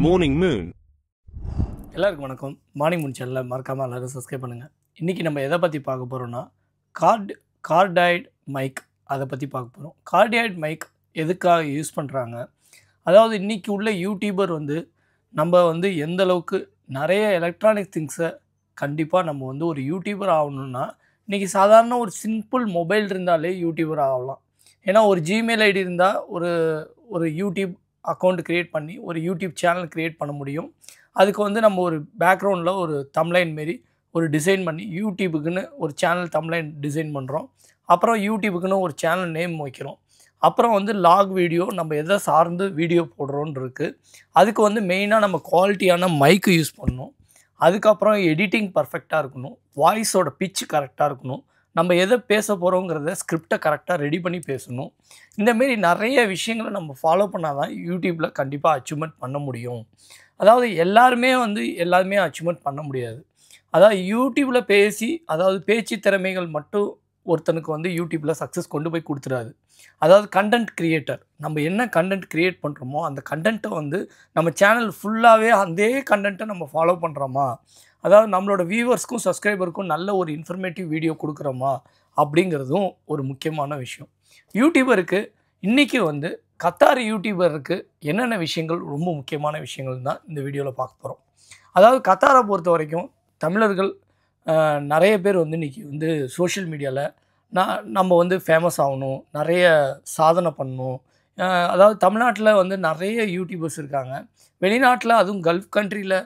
Morning Moon. எல்லாருக்கும் வணக்கம். Morning Moon சேனலை மறக்காமல் எல்லோரும் சப்ஸ்கிரைப் பண்ணுங்கள். இன்றைக்கி நம்ம எதை பற்றி பார்க்க போகிறோன்னா கார்டாய்டு மைக் அதை பற்றி பார்க்க போகிறோம். கார்டாய்டு மைக் எதுக்காக யூஸ் பண்ணுறாங்க, அதாவது இன்றைக்கி உள்ள யூடியூபர் நம்ம எந்த அளவுக்கு நிறைய எலக்ட்ரானிக் திங்ஸை கண்டிப்பாக நம்ம ஒரு யூடியூபர் ஆகணுன்னா இன்றைக்கி சாதாரண ஒரு சிம்பிள் மொபைல் இருந்தாலே யூடியூபர் ஆகலாம். ஏன்னா ஒரு ஜிமெயில் ஐடி இருந்தால் ஒரு யூடியூப் அக்கௌண்ட் க்ரியேட் பண்ணி ஒரு யூடியூப் சேனல் க்ரியேட் பண்ண முடியும். அதுக்கு நம்ம ஒரு பேக்ரவுண்டில் ஒரு தம்ப்லைன் மாரி ஒரு டிசைன் பண்ணி யூடியூபுக்குன்னு ஒரு சேனல் தம்ப்லைன் டிசைன் பண்ணுறோம். அப்புறம் யூடியூபுக்குன்னு ஒரு சேனல் நேம் வைக்கிறோம். அப்புறம் லாக் வீடியோ நம்ம எதை சார்ந்து வீடியோ போடுறோன்னு இருக்குது. அதுக்கு மெயினாக நம்ம குவாலிட்டியான மைக்கு யூஸ் பண்ணணும். அதுக்கப்புறம் எடிட்டிங் பர்ஃபெக்டாக இருக்கணும். வாய்ஸோட பிட்ச் கரெக்டாக இருக்கணும். நம்ம எதை பேச போகிறோங்கிறத ஸ்கிரிப்டை கரெக்டாக ரெடி பண்ணி பேசணும். இந்தமாரி நிறைய விஷயங்களை நம்ம ஃபாலோ பண்ணால் தான் யூடியூப்பில் கண்டிப்பாக அச்சீவ்மெண்ட் பண்ண முடியும். அதாவது எல்லாருமே அச்சீவ்மெண்ட் பண்ண முடியாது. அதாவது யூடியூப்பில் பேச்சு திறமைகள் மட்டும் ஒருத்தனுக்கு யூடியூப்பில் சக்ஸஸ் கொண்டு போய் கொடுத்துடாது. அதாவது கண்டென்ட் க்ரியேட்டர், நம்ம என்ன கண்டென்ட் க்ரியேட் பண்ணுறோமோ அந்த கண்டென்ட்டை நம்ம சேனல் ஃபுல்லாகவே அதே கண்டென்ட்டை நம்ம ஃபாலோ பண்ணுறோமா, அதாவது நம்மளோட வியூவர்ஸ்க்கும் சப்ஸ்கிரைபருக்கும் நல்ல ஒரு இன்ஃபர்மேட்டிவ் வீடியோ கொடுக்குறோமா அப்படிங்கிறதும் ஒரு முக்கியமான விஷயம். யூடியூபருக்கு இன்றைக்கி கத்தார் யூடியூபருக்கு என்னென்ன விஷயங்கள் ரொம்ப முக்கியமான விஷயங்கள் தான் இந்த வீடியோவில் பார்க்க போகிறோம். அதாவது கத்தாரை பொறுத்த வரைக்கும் தமிழர்கள் நிறைய பேர் இன்றைக்கி சோஷியல் மீடியாவில் நம்ம ஃபேமஸ் ஆகணும், நிறைய சாதனை பண்ணணும். அதாவது தமிழ்நாட்டில் நிறைய யூடியூபர்ஸ் இருக்காங்க. வெளிநாட்டில் அதுவும் கல்ஃப் கண்ட்ரியில்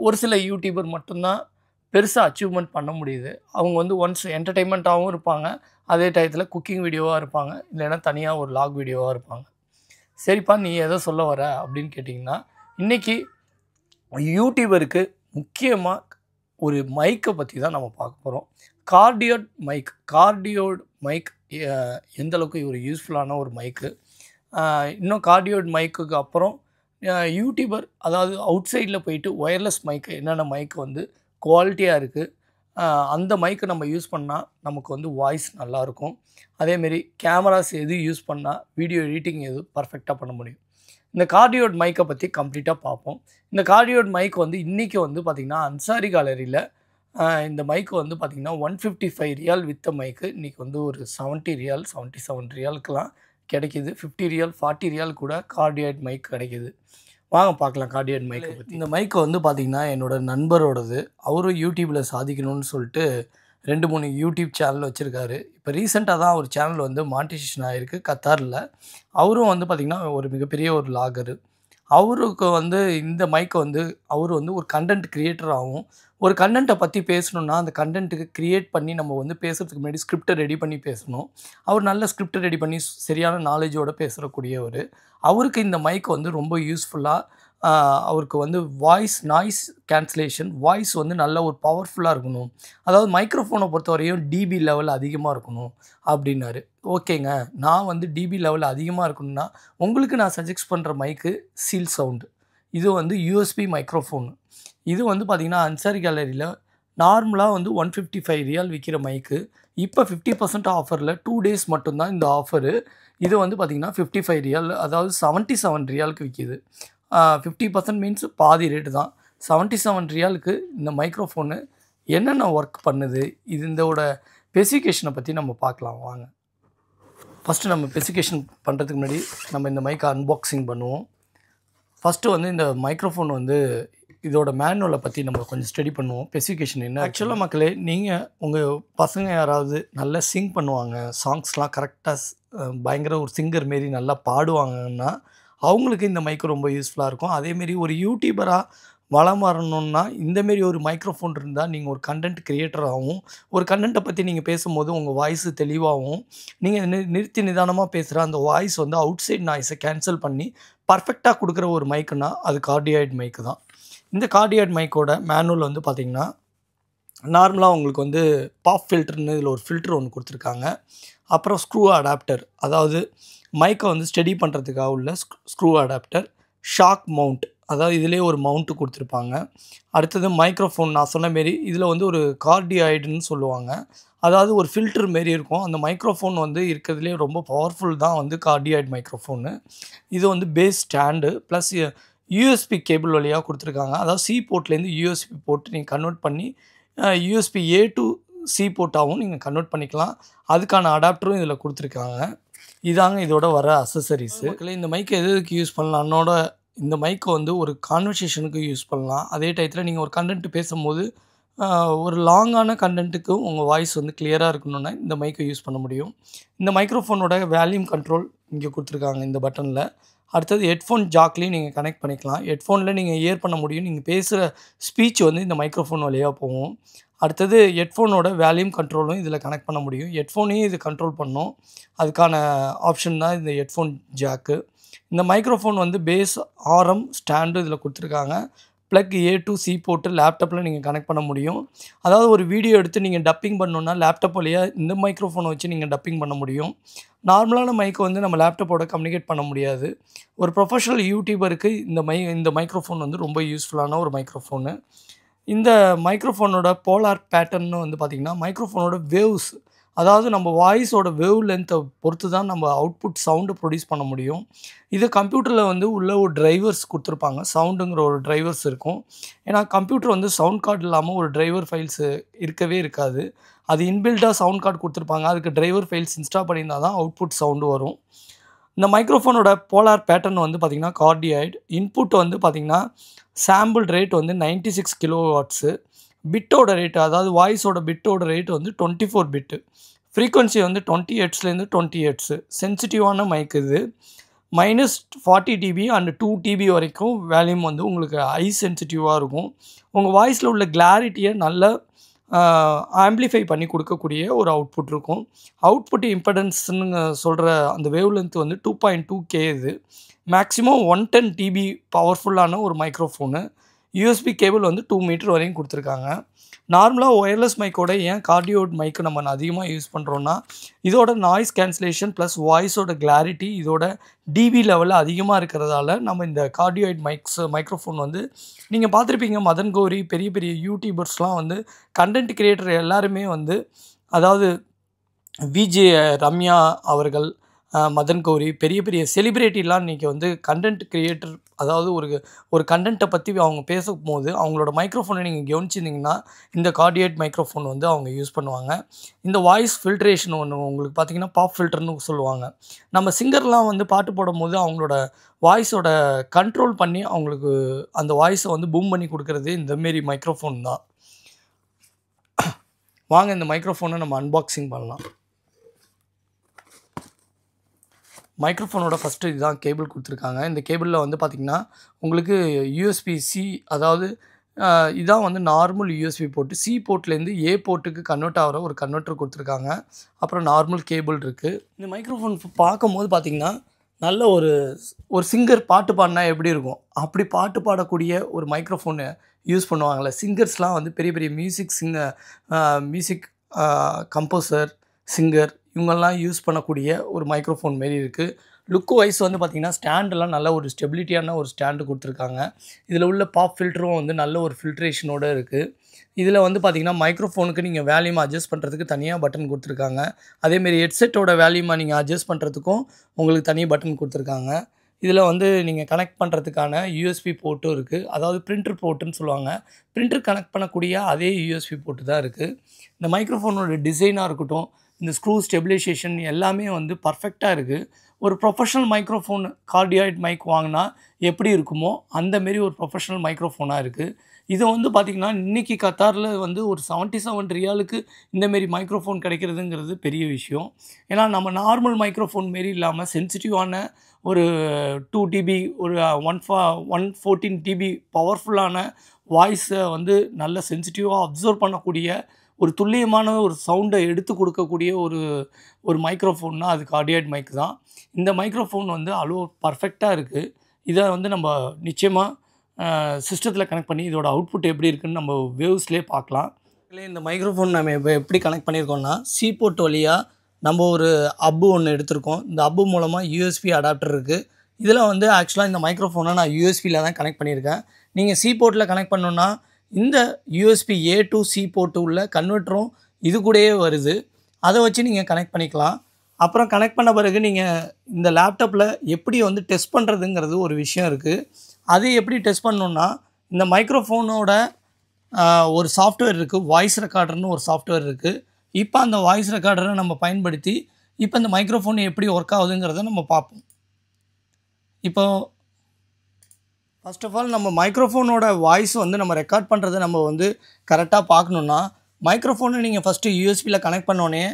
ஒரு சில யூடியூபர் மட்டும்தான் பெருசாக அச்சீவ்மெண்ட் பண்ண முடியுது. அவங்க ஒன்ஸ் என்டர்டெயின்மெண்ட்டாகவும் இருப்பாங்க, அதே டயத்தில் குக்கிங் வீடியோவாக இருப்பாங்க, இல்லைன்னா தனியாக ஒரு லாக் வீடியோவாக இருப்பாங்க. சரிப்பா, நீ எதை சொல்ல வர அப்படின்னு கேட்டிங்கன்னா, இன்றைக்கி யூடியூபருக்கு முக்கியமாக ஒரு மைக்கை பற்றி தான் நம்ம பார்க்க போகிறோம். கார்டியோட் மைக் எந்தளவுக்கு ஒரு யூஸ்ஃபுல்லான ஒரு மைக்கு. இன்னும் கார்டியோட் மைக்குக்கு அப்புறம் யூடியூபர், அதாவது அவுட் சைடில் போயிட்டு ஒயர்லெஸ் மைக்கு என்னென்ன மைக்கு குவாலிட்டியாக இருக்குது, அந்த மைக்கை நம்ம யூஸ் பண்ணால் நமக்கு வாய்ஸ் நல்லாயிருக்கும். அதேமாரி கேமராஸ் எது யூஸ் பண்ணால் வீடியோ எடிட்டிங் எது பர்ஃபெக்டாக பண்ண முடியும். இந்த கார்டியோட் மைக்கை பற்றி கம்ப்ளீட்டாக பார்ப்போம். இந்த கார்டியோட் மைக் இன்றைக்கி பார்த்திங்கன்னா அன்சாரி கேலரியில் இந்த மைக்கு பார்த்திங்கன்னா 155 ரியால் வித்த மைக்கு இன்றைக்கி ஒரு 70 ரியால் 77 ரியாலுக்கெலாம் கிடைக்கிது. 50 ரியால் 40 ரியால் கூட கார்டியோட் மைக் கிடைக்கிது. வாங்க பார்க்கலாம் கார்டியோட் மைக்கை பற்றி. இந்த மைக்கு பார்த்திங்கன்னா என்னோடய நண்பரோடது. அவரும் யூடியூப்பில் சாதிக்கணும்னு சொல்லிட்டு 2-3 யூடியூப் சேனல் வச்சுருக்காரு. இப்போ ரீசெண்டாக தான் ஒரு சேனல் மானிட்டைசேஷன் ஆகிருக்கு கத்தாரில். அவரும் பார்த்திங்கன்னா ஒரு மிகப்பெரிய ஒரு லாகரு. அவருக்கு இந்த மைக்கை அவர் ஒரு கண்டென்ட் க்ரியேட்டராகவும் ஒரு கண்டென்ட்டை பற்றி பேசணுன்னா அந்த கண்டென்ட்டுக்கு க்ரியேட் பண்ணி நம்ம பேசுகிறதுக்கு முன்னாடி ஸ்கிரிப்டை ரெடி பண்ணி பேசணும். அவர் நல்ல ஸ்கிரிப்டை ரெடி பண்ணி சரியான நாலேஜோடு பேசுகிறக்கூடியவர். அவருக்கு இந்த மைக் ரொம்ப யூஸ்ஃபுல்லாக, அவருக்கு நாய்ஸ் கேன்சலேஷன், வாய்ஸ் நல்ல ஒரு பவர்ஃபுல்லாக இருக்கணும். அதாவது மைக்ரோஃபோனை பொறுத்தவரையும் டிபி லெவல் அதிகமாக இருக்கணும் அப்படின்னாரு. ஓகேங்க, நான் டிபி லெவல் அதிகமாக இருக்கணும்னா உங்களுக்கு நான் சஜெஸ்ட் பண்ணுற மைக்கு சீல் சவுண்டு. இது யூஎஸ்பி மைக்ரோஃபோனு. இது பார்த்திங்கன்னா அன்சாரி கேலரியில் நார்மலாக 155 ரியால் விற்கிற மைக்கு இப்போ 50% ஆஃபரில் 2 டேஸ் மட்டும்தான் இந்த ஆஃபரு. இது பார்த்திங்கன்னா 55 ரியால், அதாவது 77 ரியாலுக்கு விற்கிது. 50% மீன்ஸ் பாதி ரேட்டு தான். 77 ரியாலுக்கு இந்த மைக்ரோஃபோனு என்னென்ன ஒர்க் பண்ணுது, இதோட ஸ்பெசிஃபிகேஷனை பற்றி நம்ம பார்க்கலாம் வாங்க. ஃபஸ்ட்டு நம்ம ஸ்பெசிஃபிகேஷன் பண்ணுறதுக்கு முன்னாடி நம்ம இந்த மைக்கை அன்பாக்சிங் பண்ணுவோம். ஃபஸ்ட்டு இந்த மைக்ரோஃபோன் இதோட மேனுவலை பற்றி நம்ம கொஞ்சம் ஸ்டடி பண்ணுவோம். ஸ்பெசிஃபிகேஷன் என்ன. ஆக்சுவலாக மக்களே, நீங்கள் உங்கள் பசங்க யாராவது நல்லா சிங் பண்ணுவாங்க, சாங்ஸ்லாம் கரெக்டாக பயங்கர ஒரு சிங்கர் மாரி நல்லா பாடுவாங்கன்னா அவங்களுக்கு இந்த மைக்கு ரொம்ப யூஸ்ஃபுல்லாக இருக்கும். அதேமாரி ஒரு யூடியூபராக வளம் வரணுன்னா இந்தமாரி ஒரு மைக்ரோஃபோன் இருந்தால் நீங்கள் ஒரு கண்டென்ட் க்ரியேட்டராகவும் ஒரு கண்டென்ட்டை பற்றி நீங்கள் பேசும்போது உங்கள் வாய்ஸு தெளிவாகவும் நீங்கள் நிறுத்தி நிதானமாக பேசுகிற அந்த வாய்ஸ் அவுட் சைட் நாய்ஸை கேன்சல் பண்ணி பர்ஃபெக்டாக கொடுக்குற ஒரு மைக்குன்னா அது கார்டியாய்டு மைக்கு தான். இந்த கார்டியாய்டு மைக்கோட மேனுவல் பார்த்திங்கன்னா நார்மலாக உங்களுக்கு பாப் ஃபில்டர்னு இதில் ஒரு ஃபில்டர் ஒன்று கொடுத்துருக்காங்க. அப்புறம் ஸ்க்ரூ அடாப்டர், அதாவது மைக்கை ஸ்டடி பண்ணுறதுக்காக உள்ள ஸ்க்ரூ அடாப்டர். ஷாக் மவுண்ட், அதாவது இதிலே ஒரு மவுண்ட்டு கொடுத்துருப்பாங்க. அடுத்தது மைக்ரோஃபோன், நான் சொன்ன மாரி இதில் ஒரு கார்டியாய்டுன்னு சொல்லுவாங்க. அதாவது ஒரு ஃபில்டர் மாரி இருக்கும். அந்த மைக்ரோஃபோன் வந்து இருக்கிறதுலே ரொம்ப பவர்ஃபுல் தான் வந்து கார்டியாய்டு மைக்ரோஃபோனு. இது வந்து base stand plus USB cable வழியா குடுத்துருக்காங்க. அதாவது சி போர்ட்லேருந்து யூஎஸ்பி போர்ட் நீங்க கன்வெர்ட் பண்ணி யூஎஸ்பி ஏ டூ சி போர்ட்டாவும் நீங்க கன்வெர்ட் பண்ணிக்கலாம். அதுக்கான அடாப்டரும் இதில குடுத்துருக்காங்க. இதாங்க இதோட வர அக்சஸரீஸு. மக்களே இந்த மைக் எதுக்கு யூஸ் பண்ணலாம்னோட இந்த மைக் வந்து ஒரு கான்வர்சேஷனுக்கு யூஸ் பண்ணலாம். அதே டயத்துல நீங்க ஒரு கன்டென்ட் பேசும்போது ஒரு லாங்கான கன்டென்ட்டுக்கு உங்க வாய்ஸ் வந்து கிளியரா இருக்கணும்னா இந்த மைக்கை யூஸ் பண்ண முடியும். இந்த மைக்ரோஃபோனோட வால்யூம் கண்ட்ரோல் இங்க குடுத்துருக்காங்க இந்த பட்டன்ல. அடுத்தது ஹெட்ஃபோன் ஜாக்லயும் நீங்க கனெக்ட் பண்ணிக்கலாம். ஹெட்ஃபோன்ல நீங்க இயர் பண்ண முடியும். நீங்க பேசுற ஸ்பீச் வந்து இந்த மைக்ரோஃபோன் வழியா போகும். அடுத்தது ஹெட்ஃபோனோட வால்யூம் கண்ட்ரோலும் இதில கனெக்ட் பண்ண முடியும். ஹெட்ஃபோனையும் இது கண்ட்ரோல் பண்ணும். அதுக்கான ஆப்ஷன் தான் இந்த ஹெட்ஃபோன் ஜாக்கு. இந்த மைக்ரோஃபோன் வந்து பேஸ் ஆர்எம் ஸ்டாண்டு இதில குடுத்துருக்காங்க. Plug A to C board லேப்டாப்பில் நீங்கள் கனெக்ட் பண்ண முடியும். அதாவது ஒரு வீடியோ எடுத்து நீங்கள் டப்பிங் பண்ணணுன்னா லேப்டாப் வழியா இந்த மைக்ரோஃபோனை வச்சு நீங்கள் டப்பிங் பண்ண முடியும். நார்மலான மைக்கை வந்து நம்ம லேப்டாப்போட கம்யூனிகேட் பண்ண முடியாது. ஒரு ப்ரொஃபஷனல் யூடியூபருக்கு இந்த மைக்ரோஃபோன் வந்து ரொம்ப யூஸ்ஃபுல்லான ஒரு மைக்ரோஃபோனு. இந்த மைக்ரோஃபோனோட போலார் பேட்டர்ன்னு வந்து பார்த்திங்கன்னா, மைக்ரோஃபோனோட வேவ்ஸ் அதாவது நம்ம வாய்ஸோட வேவ் லென்த்தை பொறுத்து தான் நம்ம அவுட்புட் சவுண்டு ப்ரொடியூஸ் பண்ண முடியும். இது கம்ப்யூட்டரில் வந்து உள்ள ஒரு டிரைவர்ஸ் குடுத்துருப்பாங்க. சவுண்டுங்கிற ஒரு டிரைவர்ஸ் இருக்கும். ஏன்னா கம்ப்யூட்டர் வந்து சவுண்ட் கார்டு இல்லாமல் ஒரு டிரைவர் ஃபைல்ஸு இருக்கவே இருக்காது. அது இன்பில்ட்டா சவுண்ட் கார்டு குடுத்துருப்பாங்க. அதுக்கு டிரைவர் ஃபைல்ஸ் இன்ஸ்டால் பண்ணியிருந்தா தான் அவுட்புட் சவுண்டு வரும். இந்த மைக்ரோஃபோனோட போலார் பேட்டர்ன் வந்து பார்த்திங்கன்னா கார்டியாய்டு. இன்புட் வந்து பார்த்திங்கன்னா சாம்பிள் ரேட் வந்து 96 கிலோ வாட்ஸு. பிட்டோட ரேட் அதாவது வாய்ஸோட பிட்டோட ரேட் வந்து 24 பிட்டு. ஃப்ரீக்வன்சி வந்து 20 ஹெர்ட்ஸ்லேருந்து 20 ஹெர்ட்ஸு. சென்சிட்டிவான மைக் இது. -40 டிபி அண்ட் 2 டிபி வரைக்கும் வால்யூம் வந்து உங்களுக்கு ஹை சென்சிட்டிவாக இருக்கும். உங்கள் வாய்ஸில் உள்ள கிளாரிட்டியை நல்லா ஆம்பிளிஃபை பண்ணி கொடுக்கக்கூடிய ஒரு அவுட்புட் இருக்கும். அவுட்புட் இம்படன்ஸ்ன்னு சொல்கிற அந்த வேவ் லென்த் வந்து 2.2K இது. மேக்ஸிமம் 110 டிபி பவர்ஃபுல்லான ஒரு மைக்ரோஃபோனு. யூஎஸ்பி கேபிள் வந்து 2 மீட்டர் வரையும் கொடுத்துருக்காங்க. நார்மலாக ஒயர்லெஸ் மைக்கோட ஏன் கார்டியோட் மைக்கு நம்ம அதிகமாக யூஸ் பண்ணுறோன்னா, இதோட நாய்ஸ் கேன்சலேஷன் ப்ளஸ் வாய்ஸோட கிளாரிட்டி இதோட டிபி லெவலில் அதிகமாக இருக்கிறதால நம்ம இந்த கார்டியோய்ட் மைக்ரோஃபோன் வந்து நீங்கள் பார்த்துருப்பீங்க. மதன் கௌரி பெரிய பெரிய யூடியூபர்ஸ்லாம் வந்து கண்டென்ட் கிரியேட்டர் எல்லாருமே வந்து அதாவது விஜே ரம்யா அவர்கள், மதன் கௌரி பெரிய பெரிய செலிபிரிட்டிலாம் இன்றைக்கி வந்து கண்டென்ட் கிரியேட்டர் அதாவது ஒரு கண்டென்ட்டை பற்றி அவங்க பேசும்போது அவங்களோட மைக்ரோஃபோனை நீங்கள் கவனிச்சிருந்தீங்கன்னா இந்த கார்டியாய்டு மைக்ரோஃபோன் வந்து அவங்க யூஸ் பண்ணுவாங்க. இந்த வாய்ஸ் ஃபில்ட்ரேஷன் ஒன்று உங்களுக்கு பார்த்திங்கன்னா பாப் ஃபில்டர்னு சொல்லுவாங்க. நம்ம சிங்கர்லாம் வந்து பாட்டு போடும்போது அவங்களோட வாய்ஸோட கண்ட்ரோல் பண்ணி அவங்களுக்கு அந்த வாய்ஸை வந்து பூம் பண்ணி கொடுக்குறது இந்தமாரி மைக்ரோஃபோன் தான். வாங்க இந்த மைக்ரோஃபோனை நம்ம அன்பாக்சிங் பண்ணலாம். மைக்ரோஃபோனோட ஃபஸ்ட்டு இதுதான் கேபிள் கொடுத்துருக்காங்க. இந்த கேபிளில் வந்து பார்த்திங்கன்னா உங்களுக்கு யூஎஸ்பி-சி அதாவது இதான் வந்து நார்மல் யூஎஸ்பி போர்ட்டு. சி போர்ட்லேருந்து ஏ போர்ட்டுக்கு கன்வெர்ட் ஆகிற ஒரு கன்வெர்ட்டர் கொடுத்துருக்காங்க. அப்புறம் நார்மல் கேபிள் இருக்குது. இந்த மைக்ரோஃபோன் பார்க்கும்போது பார்த்திங்கன்னா நல்ல ஒரு சிங்கர் பாட்டு பாடினா எப்படி இருக்கும் அப்படி பாட்டு பாடக்கூடிய ஒரு மைக்ரோஃபோனை யூஸ் பண்ணுவாங்கள்ல. சிங்கர்ஸ்லாம் வந்து பெரிய பெரிய மியூசிக் கம்போசர், சிங்கர் இவங்கெல்லாம் யூஸ் பண்ணக்கூடிய ஒரு மைக்ரோஃபோன் மாரி இருக்குது. லுக் வைஸ் வந்து பார்த்திங்கன்னா ஸ்டாண்டெல்லாம் நல்ல ஒரு ஸ்டெபிலிட்டியான ஒரு ஸ்டாண்டு கொடுத்துருக்காங்க. இதில் உள்ள பாப் ஃபில்டரும் வந்து நல்ல ஒரு ஃபில்ட்ரேஷனோடு இருக்குது. இதில் வந்து பார்த்திங்கன்னா மைக்ரோஃபோனுக்கு நீங்கள் வேல்யூம் அட்ஜஸ்ட் பண்ணுறதுக்கு தனியாக பட்டன் கொடுத்துருக்காங்க. அதேமாரி ஹெட்செட்டோட வேல்யூமை நீங்கள் அட்ஜஸ்ட் பண்ணுறதுக்கும் உங்களுக்கு தனி பட்டன் கொடுத்துருக்காங்க. இதில் வந்து நீங்கள் கனெக்ட் பண்ணுறதுக்கான யூஎஸ்பி போர்ட்டும் இருக்குது. அதாவது பிரிண்டர் போர்ட்டுன்னு சொல்லுவாங்க. பிரிண்டர் கனெக்ட் பண்ணக்கூடிய அதே யூஎஸ்பி போர்ட்டு தான் இருக்குது. இந்த மைக்ரோஃபோனோட டிசைனாக இருக்கட்டும், இந்த ஸ்க்ரூ ஸ்டெபிலைசேஷன் எல்லாமே வந்து பர்ஃபெக்டாக இருக்குது. ஒரு ப்ரொஃபஷனல் மைக்ரோஃபோன் கார்டியாய்டு மைக் வாங்கினா எப்படி இருக்குமோ அந்தமாரி ஒரு ப்ரொஃபஷனல் மைக்ரோஃபோனாக இருக்குது. இதை வந்து பார்த்திங்கன்னா இன்றைக்கி கத்தாரில் வந்து ஒரு 77 ரியாலுக்கு இந்தமாரி மைக்ரோஃபோன் கிடைக்கிறதுங்கிறது பெரிய விஷயம். ஏன்னா நம்ம நார்மல் மைக்ரோஃபோன் மாரி இல்லாமல் சென்சிட்டிவான ஒரு 2 டிபி ஒரு 114 டிபி பவர்ஃபுல்லான வாய்ஸை வந்து நல்ல சென்சிட்டிவாக அப்சர்வ் பண்ணக்கூடிய ஒரு துல்லியமான ஒரு சவுண்டை எடுத்து கொடுக்கக்கூடிய ஒரு மைக்ரோஃபோன்னா அது கார்டியாய்டு மைக் தான். இந்த மைக்ரோஃபோன் வந்து பர்ஃபெக்டாக இருக்குது. இதை வந்து நம்ம நிச்சயமாக சிஸ்டத்தில் கனெக்ட் பண்ணி இதோட அவுட்புட் எப்படி இருக்குதுன்னு நம்ம வேவ்ஸ்லேயே பார்க்கலாம். இந்த மைக்ரோஃபோன் நம்ம இப்போ எப்படி கனெக்ட் பண்ணியிருக்கோம்னா சி போர்ட் வழியாக நம்ம ஒரு அப்பு ஒன்று எடுத்திருக்கோம். இந்த அப்பு மூலமாக யூஎஸ்பி அடாப்டர் இருக்குது. இதில் வந்து ஆக்சுவலாக இந்த மைக்ரோஃபோனை நான் யூஎஸ்பியில் தான் கனெக்ட் பண்ணியிருக்கேன். நீங்கள் சி போர்ட்டில் கனெக்ட் பண்ணணுன்னா இந்த USB A to C port உள்ள கன்வெர்ட்டரும் இது கூடயே வருது. அதை வச்சு நீங்கள் கனெக்ட் பண்ணிக்கலாம். அப்புறம் கனெக்ட் பண்ண பிறகு நீங்கள் இந்த லேப்டாப்பில் எப்படி வந்து டெஸ்ட் பண்ணுறதுங்கிறது ஒரு விஷயம் இருக்குது. அது எப்படி டெஸ்ட் பண்ணணுன்னா, இந்த மைக்ரோஃபோனோட ஒரு சாஃப்ட்வேர் இருக்குது, வாய்ஸ் ரெக்கார்டர்னு ஒரு சாஃப்ட்வேர் இருக்குது. இப்போ அந்த வாய்ஸ் ரெக்கார்டரை நம்ம பயன்படுத்தி இப்போ இந்த மைக்ரோஃபோன் எப்படி ஒர்க் ஆகுதுங்கிறத நம்ம பார்ப்போம். இப்போ ஃபர்ஸ்ட் ஆஃப் ஆல் நம்ம மைக்ரோஃபோனோட வாய்ஸ் வந்து நம்ம ரெக்கார்ட் பண்ணுறதை நம்ம வந்து கரெக்டாக பார்க்கணுன்னா, மைக்ரோஃபோனை நீங்கள் ஃபஸ்ட்டு யூஎஸ்பியில் கனெக்ட் பண்ணோடனே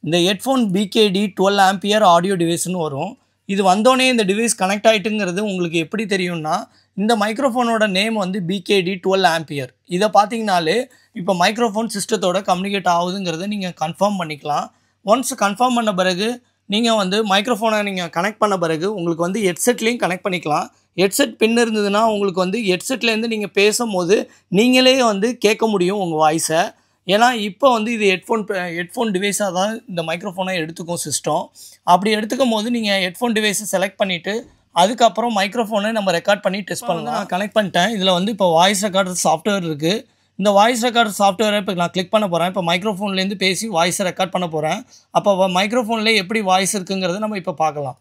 இந்த ஹெட்ஃபோன் பிகேடி 12 ஆம்பியர் ஆடியோ டிவைஸ்னு வரும். இது வந்தோடனே இந்த டிவைஸ் கனெக்ட் ஆகிட்டுங்கிறது உங்களுக்கு எப்படி தெரியும்னா, இந்த மைக்ரோஃபோனோட நேம் வந்து பிகேடி 12 ஆம்பியர். இதை பார்த்தீங்கனாலே இப்போ மைக்ரோஃபோன் சிஸ்டத்தோட கம்யூனிகேட் ஆகுதுங்கிறத நீங்கள் கன்ஃபார்ம் பண்ணிக்கலாம். ஒன்ஸ் கன்ஃபார்ம் பண்ண பிறகு நீங்கள் வந்து மைக்ரோஃபோனை நீங்கள் கனெக்ட் பண்ண பிறகு உங்களுக்கு வந்து ஹெட்செட்லேயும் கனெக்ட் பண்ணிக்கலாம். ஹெட்செட் பின் இருந்ததுன்னா உங்களுக்கு வந்து ஹெட்செட்லேருந்து நீங்கள் பேசும்போது நீங்களே வந்து கேட்க முடியும் உங்கள் வாய்ஸை. ஏன்னா இப்போ வந்து இது ஹெட்ஃபோன் டிவைஸாக தான் இந்த மைக்ரோஃபோனை எடுத்துக்கும் சிஸ்டம். அப்படி எடுத்துக்கும் போது நீங்கள் ஹெட்ஃபோன் டிவைஸை செலக்ட் பண்ணிவிட்டு அதுக்கப்புறம் மைக்ரோஃபோனை நம்ம ரெக்கார்ட் பண்ணி டெஸ்ட் பண்ணலாம். நான் கனெக்ட் பண்ணிட்டேன். இதில் வந்து இப்போ வாய்ஸ் ரெக்கார்டர் சாஃப்ட்வேர் இருக்குது. இந்த வாய்ஸ் ரெக்கார்டர் சாஃப்ட்வேரை இப்போ நான் கிளிக் பண்ண போகிறேன். இப்போ மைக்ரோஃபோன்லேருந்து பேசி வாய்ஸை ரெக்கார்ட் பண்ண போகிறேன். அப்போ மைக்ரோஃபோன்லேயே எப்படி வாய்ஸ் இருக்குங்கிறத நம்ம இப்போ பார்க்கலாம்.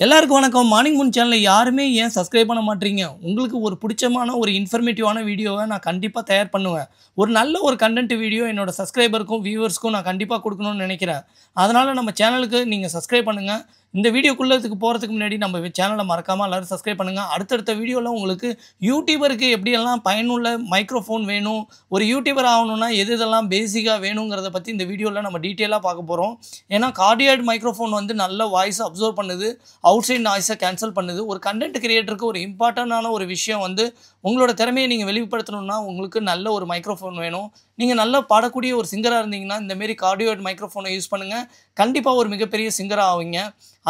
எல்லாருக்கும் வணக்கம். மார்னிங் மூன் சேனலை யாருமே ஏன் சப்ஸ்கிரைப் பண்ண மாட்டீங்க? உங்களுக்கு ஒரு பிடிச்சமான ஒரு இன்ஃபர்மேட்டிவான வீடியோவை நான் கண்டிப்பாக தயார் பண்ணுவேன். ஒரு நல்ல ஒரு கண்டென்ட் வீடியோ என்னோட சப்ஸ்கிரைபருக்கும் வியூவர்ஸ்க்கும் நான் கண்டிப்பாக கொடுக்கணும்னு நினைக்கிறேன். அதனால் நம்ம சேனலுக்கு நீங்கள் சப்ஸ்கிரைப் பண்ணுங்கள். இந்த வீடியோக்குள்ளதுக்கு போகிறதுக்கு முன்னாடி நம்ம சேனலை மறக்காமல் எல்லோரும் சப்ஸ்கிரைப் பண்ணுங்கள். அடுத்தடுத்த வீடியோவில் உங்களுக்கு யூடியூபருக்கு எப்படியெல்லாம் பயனுள்ள மைக்ரோஃபோன் வேணும், ஒரு யூடியூபர் ஆகணும்னா எது இதெல்லாம் பேசிக்காக வேணுங்கிறத பற்றி இந்த வீடியோவில் நம்ம டீட்டெயிலாக பார்க்க போகிறோம். ஏன்னா கார்டியாய்டு மைக்ரோஃபோன் வந்து நல்ல வாய்ஸை அப்சர்வ் பண்ணுது, அவுட் சைட் நாய்ஸை கேன்சல் பண்ணுது. ஒரு கண்டென்ட் கிரியேட்டருக்கு ஒரு இம்பார்ட்டண்டான ஒரு விஷயம் வந்து உங்களோட திறமையை நீங்கள் வெளிப்படுத்தணும்னா உங்களுக்கு நல்ல ஒரு மைக்ரோஃபோன் வேணும். நீங்கள் நல்லா பாடக்கூடிய ஒரு சிங்கராக இருந்தீங்கன்னா இந்தமாரி கார்டியாய்டு மைக்ரோஃபோனை யூஸ் பண்ணுங்கள். கண்டிப்பாக ஒரு மிகப்பெரிய சிங்கராக ஆவீங்க.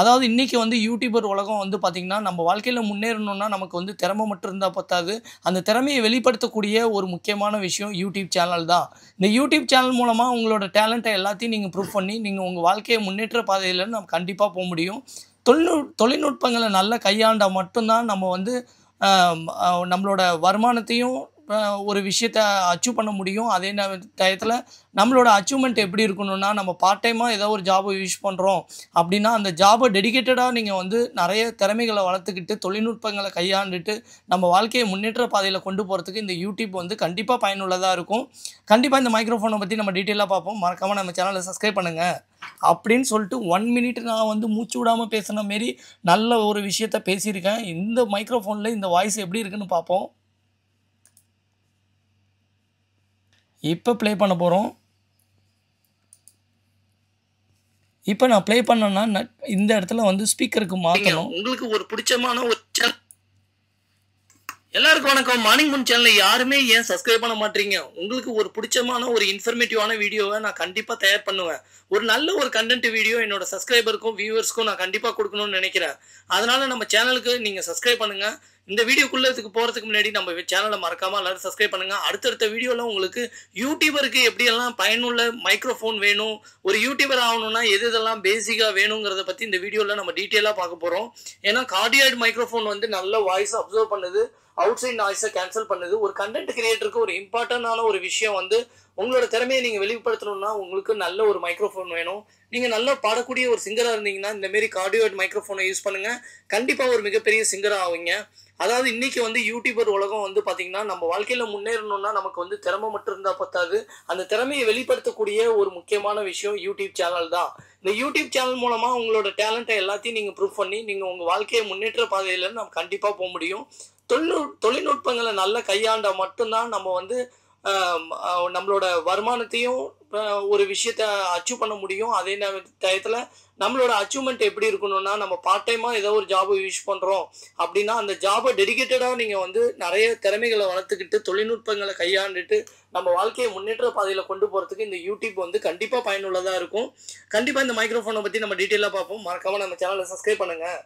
அதாவது இன்றைக்கி வந்து யூடியூபர் உலகம் வந்து பார்த்திங்கன்னா நம்ம வாழ்க்கையில் முன்னேறணும்னா நமக்கு வந்து திறமை மட்டும் இருந்தால் பத்தாது. அந்த திறமையை வெளிப்படுத்தக்கூடிய ஒரு முக்கியமான விஷயம் யூடியூப் சேனல் தான். இந்த யூடியூப் சேனல் மூலமாக உங்களோட டேலண்ட்டை எல்லாத்தையும் நீங்கள் ப்ரூவ் பண்ணி நீங்கள் உங்கள் வாழ்க்கையை முன்னேற்ற பாதையில் நம்ம கண்டிப்பாக போக முடியும். தொழில்நுட்பங்களை நல்லா கையாண்டால் மட்டும்தான் நம்ம வந்து நம்மளோட வருமானத்தையும் ஒரு விஷயத்தை அச்சீவ் பண்ண முடியும். அதே டயத்தில் நம்மளோட அச்சீவ்மெண்ட் எப்படி இருக்கணும்னா, நம்ம பார்ட் டைமாக ஏதோ ஒரு ஜாபை யூஸ் பண்ணுறோம் அப்படின்னா அந்த ஜாபை டெடிக்கேட்டடாக நீங்கள் வந்து நிறைய திறமைகளை வளர்த்துக்கிட்டு தொழில்நுட்பங்களை கையாண்டுட்டு நம்ம வாழ்க்கையை முன்னேற்ற பாதையில் கொண்டு போகிறதுக்கு இந்த யூடியூப் வந்து கண்டிப்பாக பயனுள்ளதாக இருக்கும். கண்டிப்பாக இந்த மைக்ரோஃபோனை பற்றி நம்ம டீட்டெயிலாக பார்ப்போம். மறக்காமல் நம்ம சேனலை சப்ஸ்கிரைப் பண்ணுங்கள். அப்படின்னு சொல்லிட்டு 1 மினிட் நான் வந்து மூச்சு விடாமல் பேசுன மாரி நல்ல ஒரு விஷயத்த பேசியிருக்கேன். இந்த மைக்ரோஃபோனில் இந்த வாய்ஸ் எப்படி இருக்குன்னு பார்ப்போம். இப்போ ப்ளே பண்ண போகிறோம். இப்போ நான் ப்ளே பண்ணேன்னா இந்த இடத்துல வந்து ஸ்பீக்கருக்கு மாற்றணும். உங்களுக்கு ஒரு பிடிச்சமான ஒரு எல்லாருக்கும் வணக்கம். மார்னிங் மூன் சேனலை யாருமே ஏன் சப்ஸ்கிரைப் பண்ண மாட்டீங்க? உங்களுக்கு ஒரு பிடிச்சமான ஒரு இன்ஃபர்மேட்டிவான வீடியோவை நான் கண்டிப்பாக தயார் பண்ணுவேன். ஒரு நல்ல ஒரு கண்டென்ட் வீடியோ என்னோட சப்ஸ்கிரைபருக்கும் வியூவர்ஸ்க்கும் நான் கண்டிப்பாக கொடுக்கணும்னு நினைக்கிறேன். அதனால் நம்ம சேனலுக்கு நீங்கள் சப்ஸ்கிரைப் பண்ணுங்கள். இந்த வீடியோக்குள்ளதுக்கு போகிறதுக்கு முன்னாடி நம்ம சேனலை மறக்காமல் எல்லோரும் சப்ஸ்கிரைப் பண்ணுங்கள். அடுத்தடுத்த வீடியோவில் உங்களுக்கு யூடியூபருக்கு எப்படியெல்லாம் பயனுள்ள மைக்ரோஃபோன் வேணும், ஒரு யூடியூபர் ஆகணும்னா எது இதெல்லாம் பேசிக்காக வேணுங்கிறத பற்றி இந்த வீடியோவில் நம்ம டீட்டெயிலாக பார்க்க போகிறோம். ஏன்னா கார்டியாய்டு மைக்ரோஃபோன் வந்து நல்ல வாய்ஸை அப்சர்வ் பண்ணுது, அவுட் சைட் நாய்ஸை கேன்சல் பண்ணுது. ஒரு கண்டென்ட் கிரியேட்டருக்கு ஒரு இம்பார்ட்டண்டான ஒரு விஷயம் வந்து உங்களோட திறமையை நீங்கள் வெளிப்படுத்தணும்னா உங்களுக்கு நல்ல ஒரு மைக்ரோஃபோன் வேணும். நீங்கள் நல்லா பாடக்கூடிய ஒரு சிங்கராக இருந்தீங்கன்னா இந்தமாரி கார்டியாய்டு மைக்ரோஃபோனை யூஸ் பண்ணுங்கள். கண்டிப்பாக ஒரு மிகப்பெரிய சிங்கராக ஆவீங்க. அதாவது இன்றைக்கி வந்து யூடியூபர் உலகம் வந்து பார்த்திங்கன்னா நம்ம வாழ்க்கையில் முன்னேறணும்னா நமக்கு வந்து திறமை மட்டும் இருந்தால் பத்தாது. அந்த திறமையை வெளிப்படுத்தக்கூடிய ஒரு முக்கியமான விஷயம் யூடியூப் சேனல் தான். இந்த யூடியூப் சேனல் மூலமாக உங்களோட டேலண்ட்டை எல்லாத்தையும் நீங்கள் ப்ரூவ் பண்ணி நீங்கள் உங்கள் வாழ்க்கையை முன்னேற்ற பாதையில் நம்ம கண்டிப்பாக போக முடியும். தொழில்நுட்பங்களை நல்லா கையாண்டால் மட்டும்தான் நம்ம வந்து நம்மளோட வருமானத்தையும் ஒரு விஷயத்தை அச்சீவ் பண்ண முடியும். அதே டயத்தில் நம்மளோட அச்சீவ்மெண்ட் எப்படி இருக்கணும்னா, நம்ம பார்ட் டைமாக ஏதோ ஒரு ஜாபை யூஸ் பண்ணுறோம் அப்படின்னா அந்த ஜாபை டெடிக்கேட்டடாக நீங்கள் வந்து நிறைய திறமைகளை வளர்த்துக்கிட்டு தொழில்நுட்பங்களை கையாண்டுட்டு நம்ம வாழ்க்கையை முன்னேற்ற பாதையில் கொண்டு போகிறதுக்கு இந்த யூடியூப் வந்து கண்டிப்பாக பயனுள்ளதாக இருக்கும். கண்டிப்பாக இந்த மைக்ரோஃபோனை பற்றி நம்ம டீட்டெயிலாக பார்ப்போம். மறக்காமல் நம்ம சேனலை சப்ஸ்கிரைப் பண்ணுங்கள்.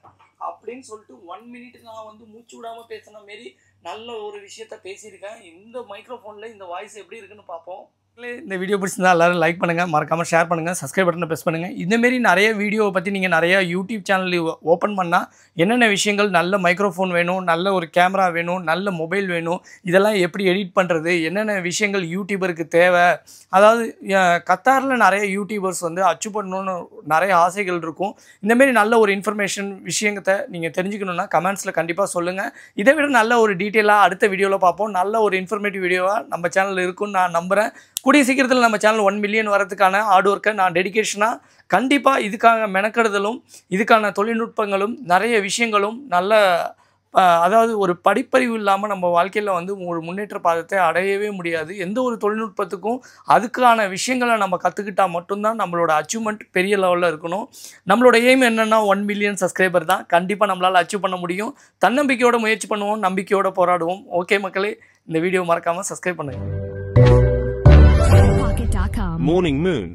அப்படின்னு சொல்லிட்டு 1 மினிட் நான் வந்து மூச்சு விடாமல் பேசின மாரி நல்ல ஒரு விஷயத்த பேசியிருக்கேன். இந்த மைக்ரோஃபோனில் இந்த வாய்ஸ் எப்படி இருக்குன்னு பார்ப்போம். இந்த வீடியோ பிடிச்சிருந்தா எல்லாரும் லைக் பண்ணுங்கள், மறக்காமல் ஷேர் பண்ணுங்கள், சப்ஸ்கிரைப் பட்டனை ப்ரெஸ் பண்ணுங்கள். இந்தமாரி நிறைய வீடியோவை பற்றி நீங்கள் நிறையா யூடியூப் சேனல் ஓப்பன் பண்ணால் என்னென்ன விஷயங்கள், நல்ல மைக்ரோஃபோன் வேணும், நல்ல ஒரு கேமரா வேணும், நல்ல மொபைல் வேணும், இதெல்லாம் எப்படி எடிட் பண்ணுறது, என்னென்ன விஷயங்கள் யூடியூபருக்கு தேவை, அதாவது கத்தாரில் நிறைய யூடியூபர்ஸ் வந்து அச்சீவ் பண்ணணுன்னு நிறைய ஆசைகள் இருக்கும். இந்தமாரி நல்ல ஒரு இன்ஃபர்மேஷன் விஷயத்தை நீங்கள் தெரிஞ்சுக்கணுன்னா கமெண்ட்ஸில் கண்டிப்பாக சொல்லுங்கள். இதை விட நல்ல ஒரு டீட்டெயிலாக அடுத்த வீடியோவில் பார்ப்போம். நல்ல ஒரு இன்ஃபர்மேட்டிவ் வீடியோவாக நம்ம சேனலில் இருக்குன்னு நான் நம்புகிறேன். கூடிய சீக்கிரத்தில் நம்ம சேனல் 1 மில்லியன் வரதுக்கான ஹார்ட் ஒர்க்கை நான் டெடிகேஷனாக கண்டிப்பாக இதுக்காக மெனக்கெடுதலும் இதுக்கான தொழில்நுட்பங்களும் நிறைய விஷயங்களும் நல்ல அதாவது ஒரு படிப்பறிவு இல்லாமல் நம்ம வாழ்க்கையில் வந்து ஒரு முன்னேற்ற பாதத்தை அடையவே முடியாது. எந்த ஒரு தொழில்நுட்பத்துக்கும் அதுக்கான விஷயங்களை நம்ம கற்றுக்கிட்டால் மட்டும்தான் நம்மளோட அச்சீவ்மெண்ட் பெரிய லெவலில் இருக்கணும். நம்மளோட எய்ம் என்னென்னா 1 மில்லியன் சப்ஸ்கிரைபர் தான். கண்டிப்பாக நம்மளால் அச்சீவ் பண்ண முடியும். தன்னம்பிக்கையோட முயற்சி பண்ணுவோம், நம்பிக்கையோடு போராடுவோம். ஓகே மக்களே, இந்த வீடியோ மறக்காமல் சப்ஸ்கிரைப் பண்ணுங்கள். Morning Moon